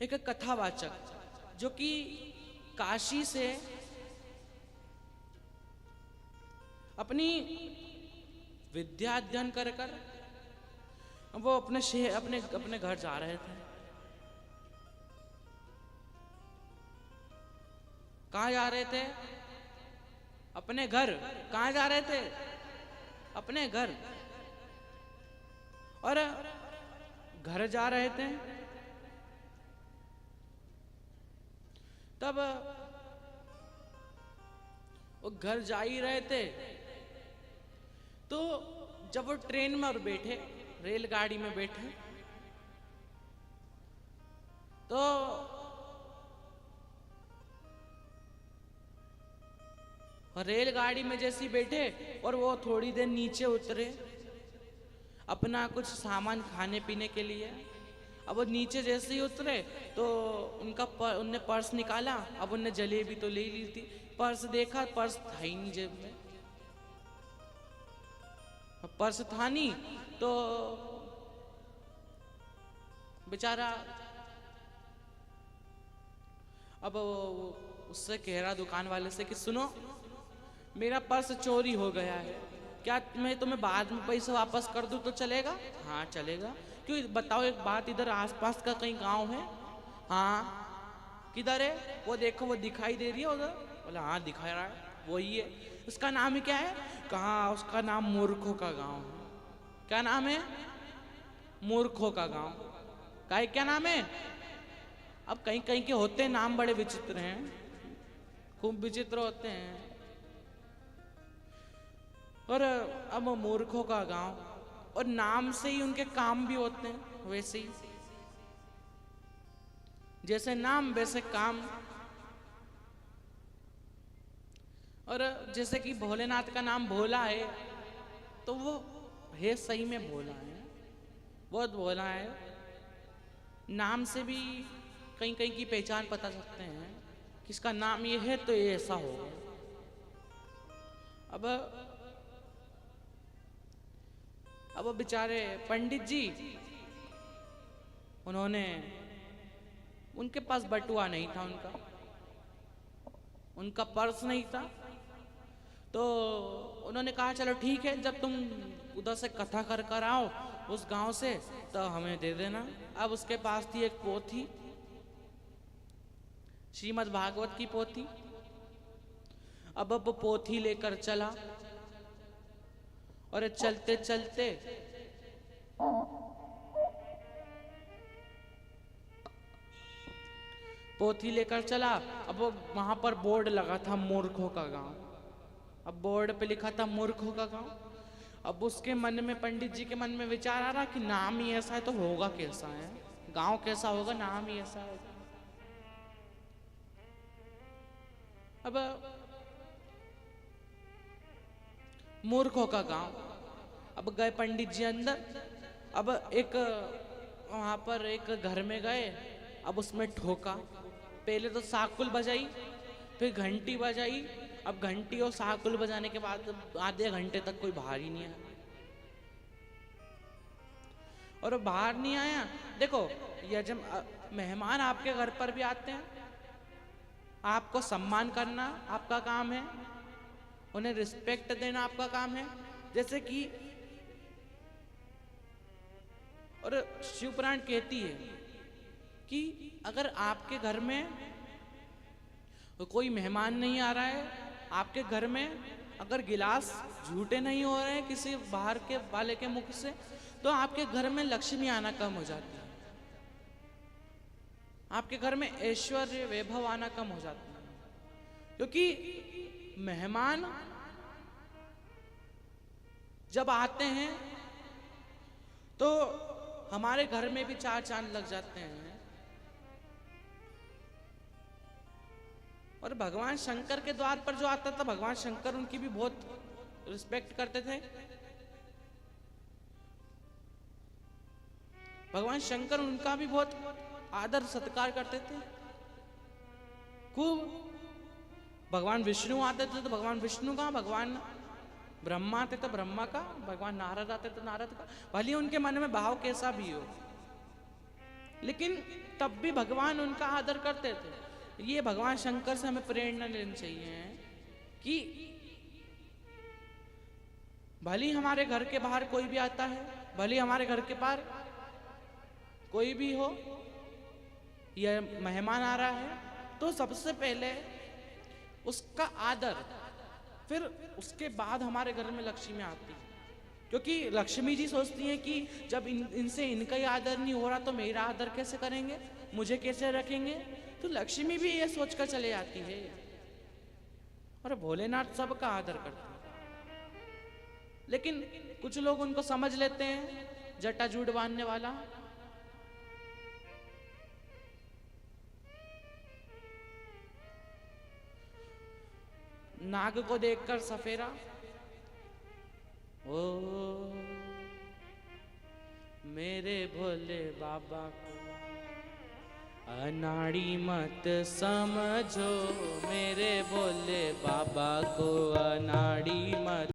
एक कथावाचक जो कि काशी से अपनी विद्या अध्ययन कर कर वो अपने शहर अपने घर जा रहे थे। कहाँ जा रहे थे? अपने घर। कहाँ जा रहे थे? अपने घर। और घर जा रहे थे तब वो घर जा ही रहे थे तो जब वो ट्रेन में और बैठे, रेलगाड़ी में बैठे, तो रेलगाड़ी में जैसे बैठे और वो थोड़ी देर नीचे उतरे अपना कुछ सामान खाने पीने के लिए। अब वो नीचे जैसे ही उतरे तो उनने पर्स निकाला। अब उनने जलेबी तो ले ली थी, पर्स देखा, पर्स था ही नहीं जेब में। पर्स था नहीं तो बेचारा अब उससे कह रहा दुकान वाले से कि सुनो, मेरा पर्स चोरी हो गया है, क्या मैं तुम्हें बाद में पैसे वापस कर दूं तो चलेगा? हाँ चलेगा। क्यों, बताओ एक बात, इधर आसपास का कहीं गांव है? हाँ। किधर है? वो देखो, वो दिखाई दे रही है उधर। बोला हाँ दिखा रहा है, वही है। उसका नाम क्या है? कहाँ? उसका नाम मूर्खों का गांव है। क्या नाम है? मूर्खों का गांव। का क्या नाम है? अब कहीं कहीं के होते हैं नाम, बड़े विचित्र हैं, खूब विचित्र होते हैं। और अब मूर्खों का गांव, और नाम से ही उनके काम भी होते हैं वैसे ही, जैसे नाम वैसे काम। और जैसे कि भोलेनाथ का नाम भोला है तो वो है सही में भोला है, बहुत भोला है। नाम से भी कहीं कहीं की पहचान पता सकते हैं कि इसका नाम ये है तो ये ऐसा होगा। अब बेचारे पंडित जी, उनके पास बटुआ नहीं था, उनका पर्स नहीं था। तो उन्होंने कहा चलो ठीक है, जब तुम उधर से कथा कर कर आओ उस गांव से तो हमें दे देना। अब उसके पास थी एक पोथी, श्रीमद् भागवत की पोथी। अब वो पोथी लेकर चला और चलते चलते पोथी लेकर चला। अब वो वहां पर बोर्ड लगा था मूर्खों का गांव। अब बोर्ड पे लिखा था मूर्खों का गांव। अब उसके मन में, पंडित जी के मन में विचार आ रहा कि नाम ही ऐसा है तो होगा कैसा है, गांव कैसा होगा, नाम ही ऐसा होगा। अब मूर्खों का गांव, अब गए पंडित जी अंदर। अब एक वहां पर एक घर में गए, अब उसमें ठोका। पहले तो साकुल बजाई, फिर घंटी बजाई। अब घंटी और साकुल बजाने के बाद आधे घंटे तक कोई बाहर ही नहीं आया। और बाहर नहीं आया। देखो, ये जब मेहमान आपके घर पर भी आते हैं, आपको सम्मान करना आपका काम है, उन्हें रिस्पेक्ट देना आपका काम है। जैसे कि और शिव पुराण कहती है कि अगर आपके घर में कोई मेहमान नहीं आ रहा है, आपके घर में अगर गिलास झूठे नहीं हो रहे हैं किसी बाहर के वाले के मुख से, तो आपके घर में लक्ष्मी आना कम हो जाती है, आपके घर में ऐश्वर्य वैभव आना कम हो जाता है। क्योंकि मेहमान जब आते हैं तो हमारे घर में भी चार चांद लग जाते हैं। और भगवान शंकर के द्वार पर जो आता था, भगवान शंकर उनकी भी बहुत रिस्पेक्ट करते थे। भगवान शंकर उनका भी बहुत आदर सत्कार करते थे खूब। भगवान विष्णु आते थे तो भगवान विष्णु का, भगवान ब्रह्मा आते तो ब्रह्मा का, भगवान नारद आते तो नारद का, भले उनके मन में भाव कैसा भी हो। लेकिन तब भी भगवान उनका आदर करते थे। ये भगवान शंकर से हमें प्रेरणा लेनी चाहिए कि भले ही हमारे घर के बाहर कोई भी आता है, भले ही हमारे घर के पार कोई भी हो, या मेहमान आ रहा है, तो सबसे पहले उसका आदर, फिर उसके बाद हमारे घर में लक्ष्मी आती है। क्योंकि लक्ष्मी जी सोचती हैं कि जब इनसे इनका ही आदर नहीं हो रहा तो मेरा आदर कैसे करेंगे, मुझे कैसे रखेंगे। तो लक्ष्मी भी ये सोचकर चले जाती है। और भोलेनाथ सबका आदर करते हैं, लेकिन कुछ लोग उनको समझ लेते हैं जटाजूट बांधने वाला। नाग को देखकर सफेरा, ओ मेरे भोले बाबा को अनाड़ी मत समझो, मेरे भोले बाबा को अनाड़ी मत